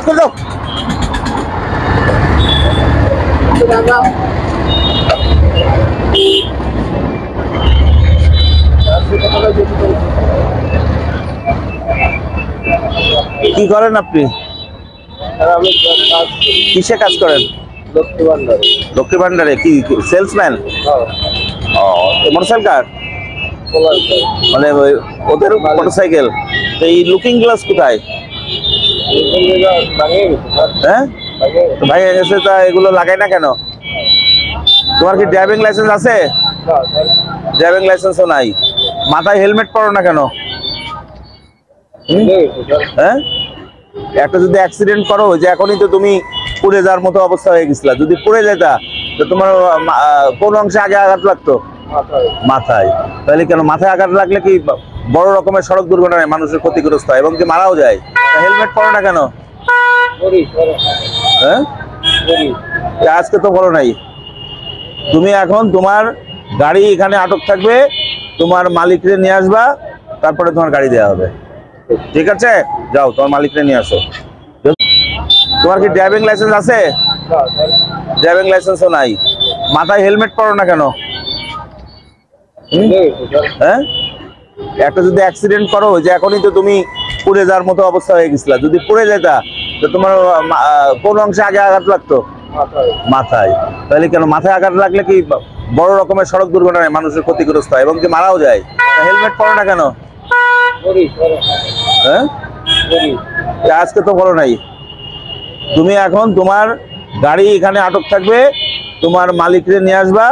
Side করে দাও। কি করেন আপনি? কিসে কাজ করেন? লক্ষ্মী ভান্ডারে। কি সেলসম্যান? মোটরসাইকেল কার? মানে ওদের মোটরসাইকেল। এই লুকিং গ্লাস কোথায়? হ্যাঁ ভাই গেছে, তা এগুলো লাগাই না কেন? তোমার কি ড্রাইভিং লাইসেন্স আছে? ড্রাইভিং লাইসেন্সও নাই। মাথায় হেলমেট পরো না কেন? হ্যাঁ, একটা যদি অ্যাক্সিডেন্ট করো, যে এখনই তো তুমি পুড়ে যাওয়ার মতো অবস্থা হয়ে গেছিলা, যদি পুড়ে যেতা তো তোমার কোন অংশে আগে আঘাত লাগতো? মাথায়। তাহলে কেন মাথায় আঘাত লাগলে কি বড় রকমের সড়ক দুর্ঘটনায় মানুষের ক্ষতিগ্রস্ত হয় এবং কি মারাও যায়? হেলমেট পরো না কেন? হ্যাঁ, আজকে তো বলো নাই। তুমি এখন তোমার গাড়ি এখানে আটক থাকবে, তোমার মালিকরে নিয়ে আসবা, তারপরে তোমার গাড়ি দেওয়া হবে। ঠিক আছে, যাও তোমার মালিকরে নিয়ে আসো। তোমার কি ড্রাইভিং লাইসেন্স আছে? ড্রাইভিং লাইসেন্সও নাই। মাথায় হেলমেট পরো না কেন? হ্যাঁ, একটা যদি অ্যাক্সিডেন্ট করো, যে এখনই তো তুমি পুড়ে যাওয়ার মতো অবস্থা হয়ে গেছিলা, যদি পুড়ে যেতা তো তোমার কোন অংশে আগে আঘাত লাগতো? মাথায়। তাহলে কেন মাথায় আঘাত লাগলে কি বড় রকমের সড়ক দুর্ঘটনায় মানুষের ক্ষতিগ্রস্ত হয় এবং কি মারাও যায়? হেলমেট পরো না কেন? হ্যাঁ, আজকে তো বলো নাই। তুমি এখন তোমার গাড়ি এখানে আটক থাকবে, তোমার মালিকরে নিয়ে আসবা,